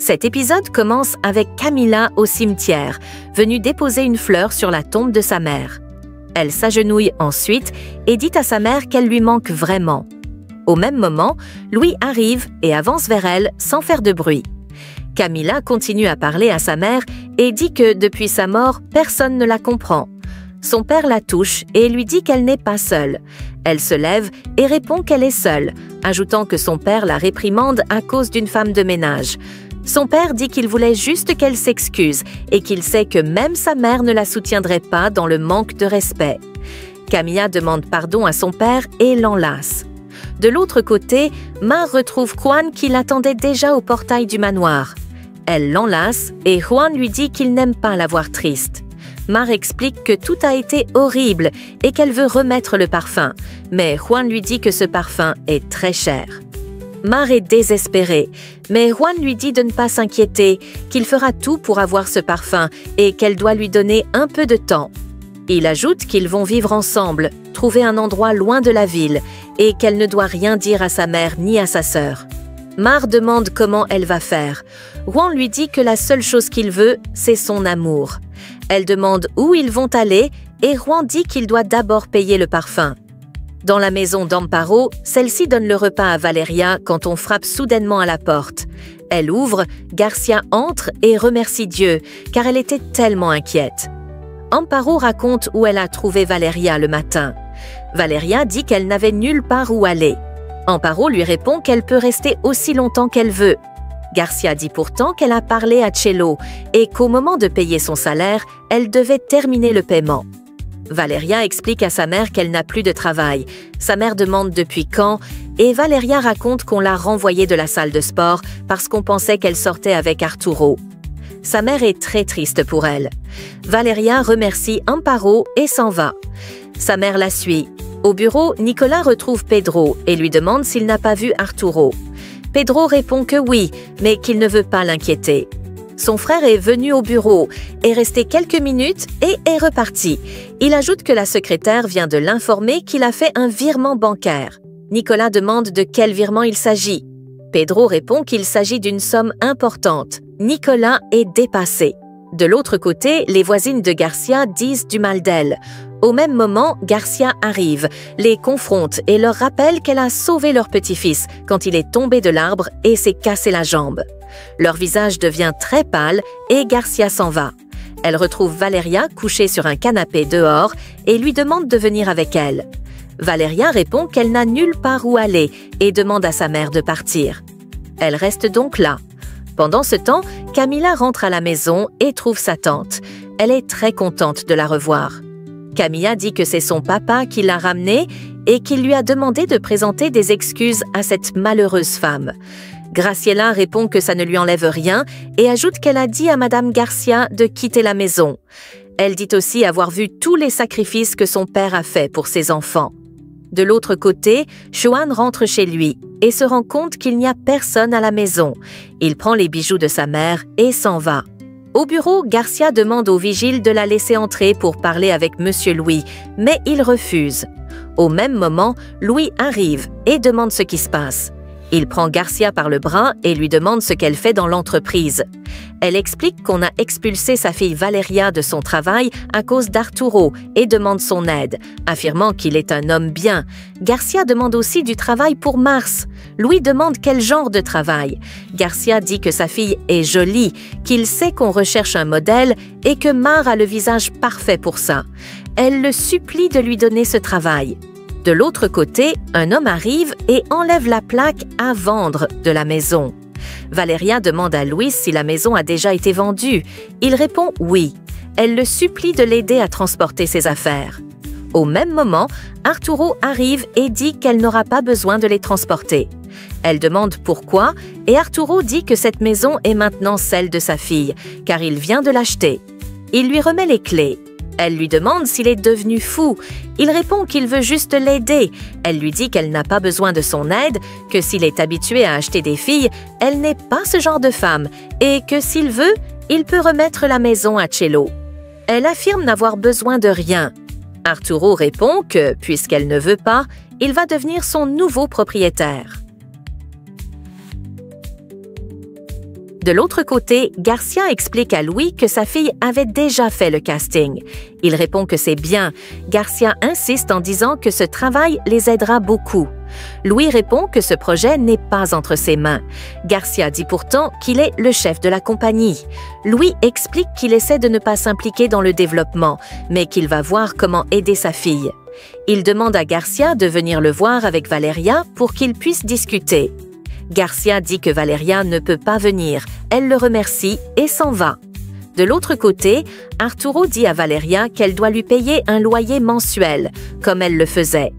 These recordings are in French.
Cet épisode commence avec Camilla au cimetière, venue déposer une fleur sur la tombe de sa mère. Elle s'agenouille ensuite et dit à sa mère qu'elle lui manque vraiment. Au même moment, Louis arrive et avance vers elle sans faire de bruit. Camilla continue à parler à sa mère et dit que depuis sa mort, personne ne la comprend. Son père la touche et lui dit qu'elle n'est pas seule. Elle se lève et répond qu'elle est seule, ajoutant que son père la réprimande à cause d'une femme de ménage. Son père dit qu'il voulait juste qu'elle s'excuse et qu'il sait que même sa mère ne la soutiendrait pas dans le manque de respect. Camilla demande pardon à son père et l'enlace. De l'autre côté, Mar retrouve Juan qui l'attendait déjà au portail du manoir. Elle l'enlace et Juan lui dit qu'il n'aime pas la voir triste. Mar explique que tout a été horrible et qu'elle veut remettre le parfum, mais Juan lui dit que ce parfum est très cher. Mar est désespérée, mais Juan lui dit de ne pas s'inquiéter, qu'il fera tout pour avoir ce parfum et qu'elle doit lui donner un peu de temps. Il ajoute qu'ils vont vivre ensemble, trouver un endroit loin de la ville et qu'elle ne doit rien dire à sa mère ni à sa sœur. Mar demande comment elle va faire. Juan lui dit que la seule chose qu'il veut, c'est son amour. Elle demande où ils vont aller et Juan dit qu'il doit d'abord payer le parfum. Dans la maison d'Amparo, celle-ci donne le repas à Valeria quand on frappe soudainement à la porte. Elle ouvre, Garcia entre et remercie Dieu, car elle était tellement inquiète. Amparo raconte où elle a trouvé Valeria le matin. Valeria dit qu'elle n'avait nulle part où aller. Amparo lui répond qu'elle peut rester aussi longtemps qu'elle veut. Garcia dit pourtant qu'elle a parlé à Cello et qu'au moment de payer son salaire, elle devait terminer le paiement. Valeria explique à sa mère qu'elle n'a plus de travail. Sa mère demande depuis quand et Valeria raconte qu'on l'a renvoyée de la salle de sport parce qu'on pensait qu'elle sortait avec Arturo. Sa mère est très triste pour elle. Valeria remercie Amparo et s'en va. Sa mère la suit. Au bureau, Nicolas retrouve Pedro et lui demande s'il n'a pas vu Arturo. Pedro répond que oui, mais qu'il ne veut pas l'inquiéter. Son frère est venu au bureau, est resté quelques minutes et est reparti. Il ajoute que la secrétaire vient de l'informer qu'il a fait un virement bancaire. Nicolas demande de quel virement il s'agit. Pedro répond qu'il s'agit d'une somme importante. Nicolas est dépassé. De l'autre côté, les voisines de Garcia disent du mal d'elle. Au même moment, Garcia arrive, les confronte et leur rappelle qu'elle a sauvé leur petit-fils quand il est tombé de l'arbre et s'est cassé la jambe. Leur visage devient très pâle et Garcia s'en va. Elle retrouve Valeria couchée sur un canapé dehors et lui demande de venir avec elle. Valeria répond qu'elle n'a nulle part où aller et demande à sa mère de partir. Elle reste donc là. Pendant ce temps, Camilla rentre à la maison et trouve sa tante. Elle est très contente de la revoir. Camilla dit que c'est son papa qui l'a ramenée et qu'il lui a demandé de présenter des excuses à cette malheureuse femme. Graciela répond que ça ne lui enlève rien et ajoute qu'elle a dit à Madame Garcia de quitter la maison. Elle dit aussi avoir vu tous les sacrifices que son père a faits pour ses enfants. De l'autre côté, Juan rentre chez lui et se rend compte qu'il n'y a personne à la maison. Il prend les bijoux de sa mère et s'en va. Au bureau, Garcia demande au vigile de la laisser entrer pour parler avec Monsieur Louis, mais il refuse. Au même moment, Louis arrive et demande ce qui se passe. Il prend Garcia par le bras et lui demande ce qu'elle fait dans l'entreprise. Elle explique qu'on a expulsé sa fille Valeria de son travail à cause d'Arturo et demande son aide, affirmant qu'il est un homme bien. Garcia demande aussi du travail pour Mars. Louis demande quel genre de travail. Garcia dit que sa fille est jolie, qu'il sait qu'on recherche un modèle et que Mar a le visage parfait pour ça. Elle le supplie de lui donner ce travail. De l'autre côté, un homme arrive et enlève la plaque « à vendre » de la maison. Valeria demande à Luis si la maison a déjà été vendue. Il répond oui. Elle le supplie de l'aider à transporter ses affaires. Au même moment, Arturo arrive et dit qu'elle n'aura pas besoin de les transporter. Elle demande pourquoi et Arturo dit que cette maison est maintenant celle de sa fille, car il vient de l'acheter. Il lui remet les clés. Elle lui demande s'il est devenu fou. Il répond qu'il veut juste l'aider. Elle lui dit qu'elle n'a pas besoin de son aide, que s'il est habitué à acheter des filles, elle n'est pas ce genre de femme et que s'il veut, il peut remettre la maison à Cello. Elle affirme n'avoir besoin de rien. Arturo répond que, puisqu'elle ne veut pas, il va devenir son nouveau propriétaire. De l'autre côté, Garcia explique à Louis que sa fille avait déjà fait le casting. Il répond que c'est bien. Garcia insiste en disant que ce travail les aidera beaucoup. Louis répond que ce projet n'est pas entre ses mains. Garcia dit pourtant qu'il est le chef de la compagnie. Louis explique qu'il essaie de ne pas s'impliquer dans le développement, mais qu'il va voir comment aider sa fille. Il demande à Garcia de venir le voir avec Valeria pour qu'ils puissent discuter. Garcia dit que Valeria ne peut pas venir. Elle le remercie et s'en va. De l'autre côté, Arturo dit à Valeria qu'elle doit lui payer un loyer mensuel, comme elle le faisait.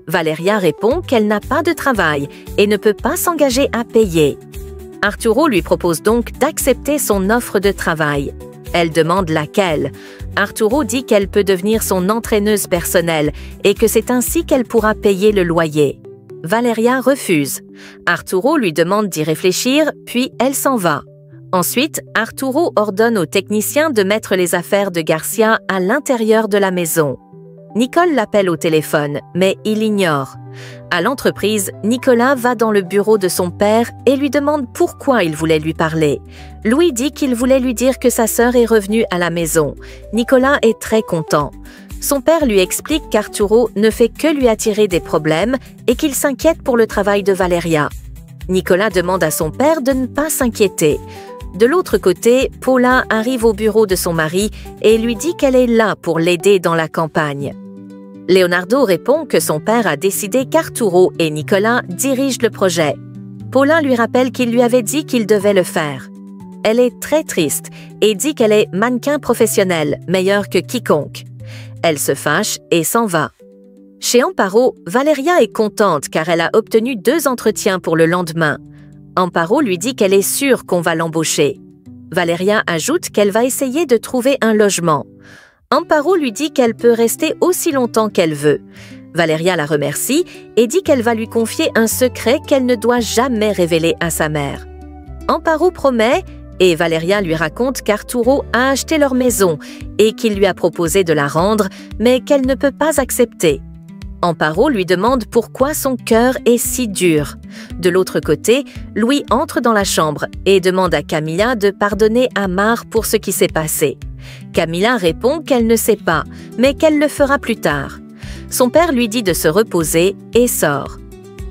Valeria répond qu'elle n'a pas de travail et ne peut pas s'engager à payer. Arturo lui propose donc d'accepter son offre de travail. Elle demande laquelle. Arturo dit qu'elle peut devenir son entraîneuse personnelle et que c'est ainsi qu'elle pourra payer le loyer. Valeria refuse. Arturo lui demande d'y réfléchir, puis elle s'en va. Ensuite, Arturo ordonne aux techniciens de mettre les affaires de Garcia à l'intérieur de la maison. Nicole l'appelle au téléphone, mais il l'ignore. À l'entreprise, Nicolas va dans le bureau de son père et lui demande pourquoi il voulait lui parler. Louis dit qu'il voulait lui dire que sa sœur est revenue à la maison. Nicolas est très content. Son père lui explique qu'Arturo ne fait que lui attirer des problèmes et qu'il s'inquiète pour le travail de Valeria. Nicolas demande à son père de ne pas s'inquiéter. De l'autre côté, Paula arrive au bureau de son mari et lui dit qu'elle est là pour l'aider dans la campagne. Leonardo répond que son père a décidé qu'Arturo et Nicolas dirigent le projet. Paula lui rappelle qu'il lui avait dit qu'il devait le faire. Elle est très triste et dit qu'elle est mannequin professionnel, meilleure que quiconque. Elle se fâche et s'en va. Chez Amparo, Valeria est contente car elle a obtenu 2 entretiens pour le lendemain. Amparo lui dit qu'elle est sûre qu'on va l'embaucher. Valeria ajoute qu'elle va essayer de trouver un logement. Amparo lui dit qu'elle peut rester aussi longtemps qu'elle veut. Valeria la remercie et dit qu'elle va lui confier un secret qu'elle ne doit jamais révéler à sa mère. Amparo promet et Valeria lui raconte qu'Arturo a acheté leur maison et qu'il lui a proposé de la rendre, mais qu'elle ne peut pas accepter. Amparo lui demande pourquoi son cœur est si dur. De l'autre côté, Louis entre dans la chambre et demande à Camila de pardonner à Mar pour ce qui s'est passé. Camila répond qu'elle ne sait pas, mais qu'elle le fera plus tard. Son père lui dit de se reposer et sort.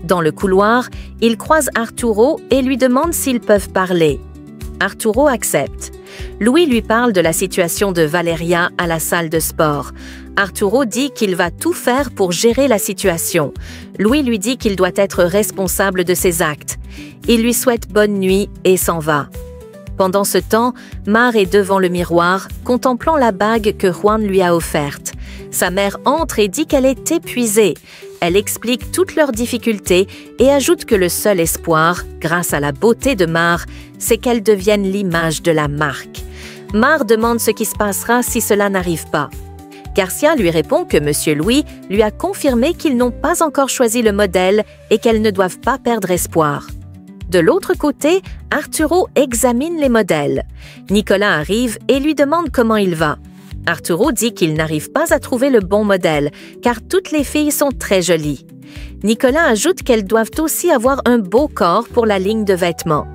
Dans le couloir, il croise Arturo et lui demande s'ils peuvent parler. Arturo accepte. Louis lui parle de la situation de Valeria à la salle de sport. Arturo dit qu'il va tout faire pour gérer la situation. Louis lui dit qu'il doit être responsable de ses actes. Il lui souhaite bonne nuit et s'en va. Pendant ce temps, Mar est devant le miroir, contemplant la bague que Juan lui a offerte. Sa mère entre et dit qu'elle est épuisée. Elle explique toutes leurs difficultés et ajoute que le seul espoir, grâce à la beauté de Mar, c'est qu'elle devienne l'image de la marque. Mar demande ce qui se passera si cela n'arrive pas. Garcia lui répond que M. Louis lui a confirmé qu'ils n'ont pas encore choisi le modèle et qu'elles ne doivent pas perdre espoir. De l'autre côté, Arturo examine les modèles. Nicolas arrive et lui demande comment il va. Arturo dit qu'il n'arrive pas à trouver le bon modèle, car toutes les filles sont très jolies. Nicolas ajoute qu'elles doivent aussi avoir un beau corps pour la ligne de vêtements.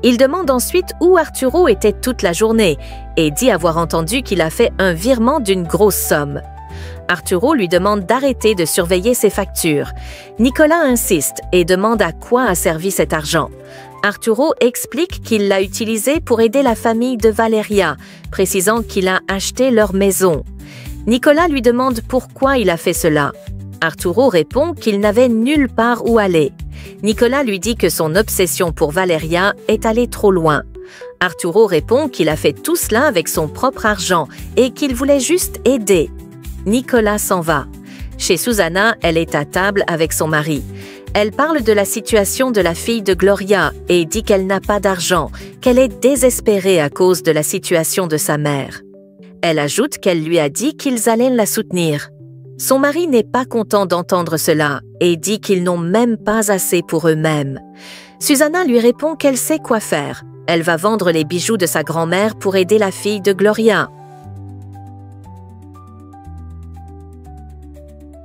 Il demande ensuite où Arturo était toute la journée et dit avoir entendu qu'il a fait un virement d'une grosse somme. Arturo lui demande d'arrêter de surveiller ses factures. Nicolas insiste et demande à quoi a servi cet argent. Arturo explique qu'il l'a utilisé pour aider la famille de Valeria, précisant qu'il a acheté leur maison. Nicolas lui demande pourquoi il a fait cela. Arturo répond qu'il n'avait nulle part où aller. Nicolas lui dit que son obsession pour Valeria est allée trop loin. Arturo répond qu'il a fait tout cela avec son propre argent et qu'il voulait juste aider. Nicolas s'en va. Chez Susana, elle est à table avec son mari. Elle parle de la situation de la fille de Gloria et dit qu'elle n'a pas d'argent, qu'elle est désespérée à cause de la situation de sa mère. Elle ajoute qu'elle lui a dit qu'ils allaient la soutenir. Son mari n'est pas content d'entendre cela et dit qu'ils n'ont même pas assez pour eux-mêmes. Susana lui répond qu'elle sait quoi faire. Elle va vendre les bijoux de sa grand-mère pour aider la fille de Gloria.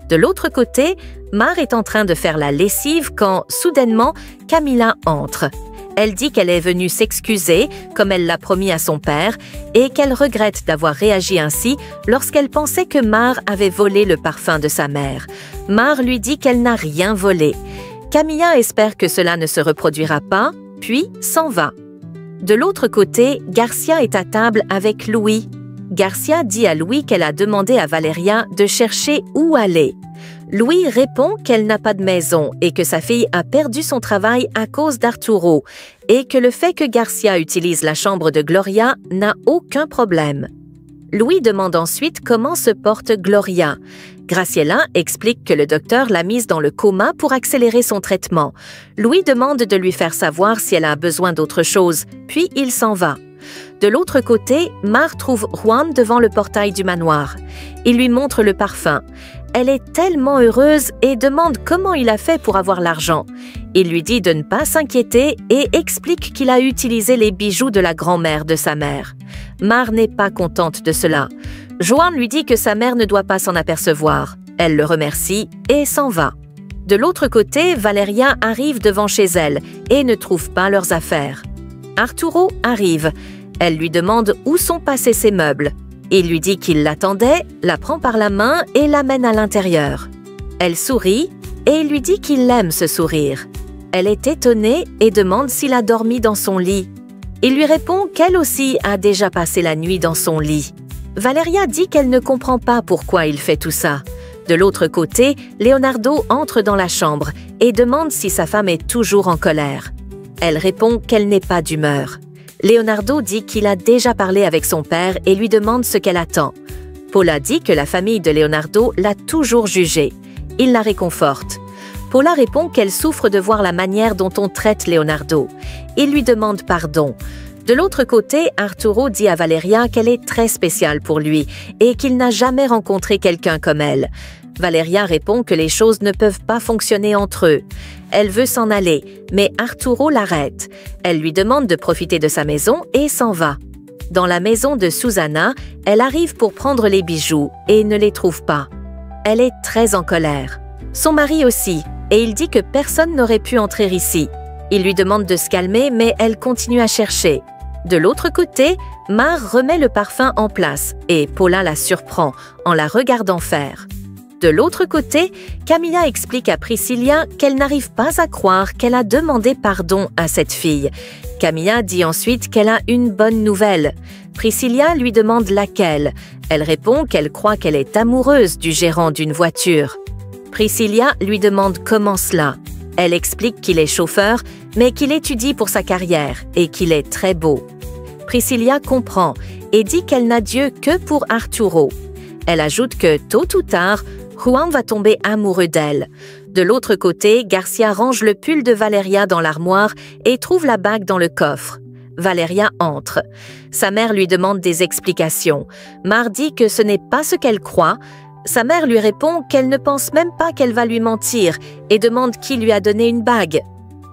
De l'autre côté, Mar est en train de faire la lessive quand, soudainement, Camila entre. Elle dit qu'elle est venue s'excuser, comme elle l'a promis à son père, et qu'elle regrette d'avoir réagi ainsi lorsqu'elle pensait que Mar avait volé le parfum de sa mère. Mar lui dit qu'elle n'a rien volé. Camilla espère que cela ne se reproduira pas, puis s'en va. De l'autre côté, Garcia est à table avec Louis. Garcia dit à Louis qu'elle a demandé à Valeria de chercher où aller. Louis répond qu'elle n'a pas de maison et que sa fille a perdu son travail à cause d'Arturo et que le fait que Garcia utilise la chambre de Gloria n'a aucun problème. Louis demande ensuite comment se porte Gloria. Graciela explique que le docteur l'a mise dans le coma pour accélérer son traitement. Louis demande de lui faire savoir si elle a besoin d'autre chose, puis il s'en va. De l'autre côté, Mar trouve Juan devant le portail du manoir. Il lui montre le parfum. Elle est tellement heureuse et demande comment il a fait pour avoir l'argent. Il lui dit de ne pas s'inquiéter et explique qu'il a utilisé les bijoux de la grand-mère de sa mère. Mar n'est pas contente de cela. Juan lui dit que sa mère ne doit pas s'en apercevoir. Elle le remercie et s'en va. De l'autre côté, Valeria arrive devant chez elle et ne trouve pas leurs affaires. Arturo arrive. Elle lui demande où sont passés ses meubles. Il lui dit qu'il l'attendait, la prend par la main et l'amène à l'intérieur. Elle sourit et il lui dit qu'il aime ce sourire. Elle est étonnée et demande s'il a dormi dans son lit. Il lui répond qu'elle aussi a déjà passé la nuit dans son lit. Valeria dit qu'elle ne comprend pas pourquoi il fait tout ça. De l'autre côté, Leonardo entre dans la chambre et demande si sa femme est toujours en colère. Elle répond qu'elle n'est pas d'humeur. Leonardo dit qu'il a déjà parlé avec son père et lui demande ce qu'elle attend. Paula dit que la famille de Leonardo l'a toujours jugée. Il la réconforte. Paula répond qu'elle souffre de voir la manière dont on traite Leonardo. Il lui demande pardon. De l'autre côté, Arturo dit à Valeria qu'elle est très spéciale pour lui et qu'il n'a jamais rencontré quelqu'un comme elle. Valeria répond que les choses ne peuvent pas fonctionner entre eux. Elle veut s'en aller, mais Arturo l'arrête. Elle lui demande de profiter de sa maison et s'en va. Dans la maison de Susana, elle arrive pour prendre les bijoux et ne les trouve pas. Elle est très en colère. Son mari aussi, et il dit que personne n'aurait pu entrer ici. Il lui demande de se calmer, mais elle continue à chercher. De l'autre côté, Mar remet le parfum en place et Paula la surprend en la regardant faire. De l'autre côté, Camilla explique à Priscilla qu'elle n'arrive pas à croire qu'elle a demandé pardon à cette fille. Camilla dit ensuite qu'elle a une bonne nouvelle. Priscilla lui demande laquelle. Elle répond qu'elle croit qu'elle est amoureuse du gérant d'une voiture. Priscilla lui demande comment cela. Elle explique qu'il est chauffeur, mais qu'il étudie pour sa carrière et qu'il est très beau. Priscilla comprend et dit qu'elle n'a Dieu que pour Arturo. Elle ajoute que tôt ou tard, Juan va tomber amoureux d'elle. De l'autre côté, Garcia range le pull de Valeria dans l'armoire et trouve la bague dans le coffre. Valeria entre. Sa mère lui demande des explications. Mar dit que ce n'est pas ce qu'elle croit. Sa mère lui répond qu'elle ne pense même pas qu'elle va lui mentir et demande qui lui a donné une bague.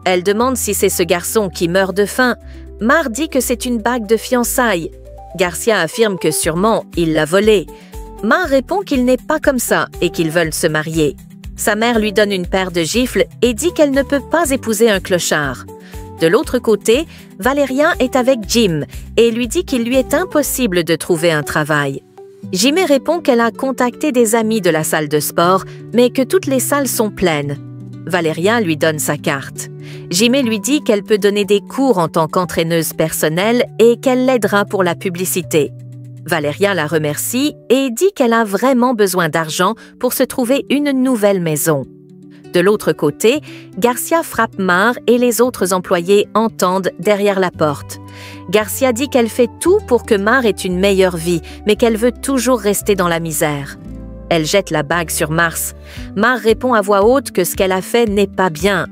Elle demande si c'est ce garçon qui meurt de faim. Mar dit que c'est une bague de fiançailles. Garcia affirme que sûrement il l'a volée. Mar répond qu'il n'est pas comme ça et qu'ils veulent se marier. Sa mère lui donne une paire de gifles et dit qu'elle ne peut pas épouser un clochard. De l'autre côté, Valeria est avec Jim et lui dit qu'il lui est impossible de trouver un travail. Jimé répond qu'elle a contacté des amis de la salle de sport, mais que toutes les salles sont pleines. Valeria lui donne sa carte. Jimé lui dit qu'elle peut donner des cours en tant qu'entraîneuse personnelle et qu'elle l'aidera pour la publicité. Valeria la remercie et dit qu'elle a vraiment besoin d'argent pour se trouver une nouvelle maison. De l'autre côté, Garcia frappe Mar et les autres employés entendent derrière la porte. Garcia dit qu'elle fait tout pour que Mar ait une meilleure vie, mais qu'elle veut toujours rester dans la misère. Elle jette la bague sur Mars. Mar répond à voix haute que ce qu'elle a fait n'est pas bien.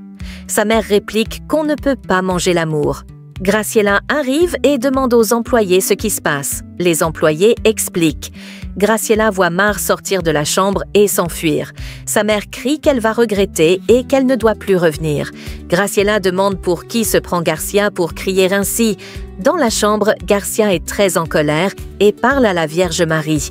Sa mère réplique qu'on ne peut pas manger l'amour. Graciela arrive et demande aux employés ce qui se passe. Les employés expliquent. Graciela voit Mar sortir de la chambre et s'enfuir. Sa mère crie qu'elle va regretter et qu'elle ne doit plus revenir. Graciela demande pour qui se prend Garcia pour crier ainsi. Dans la chambre, Garcia est très en colère et parle à la Vierge Marie.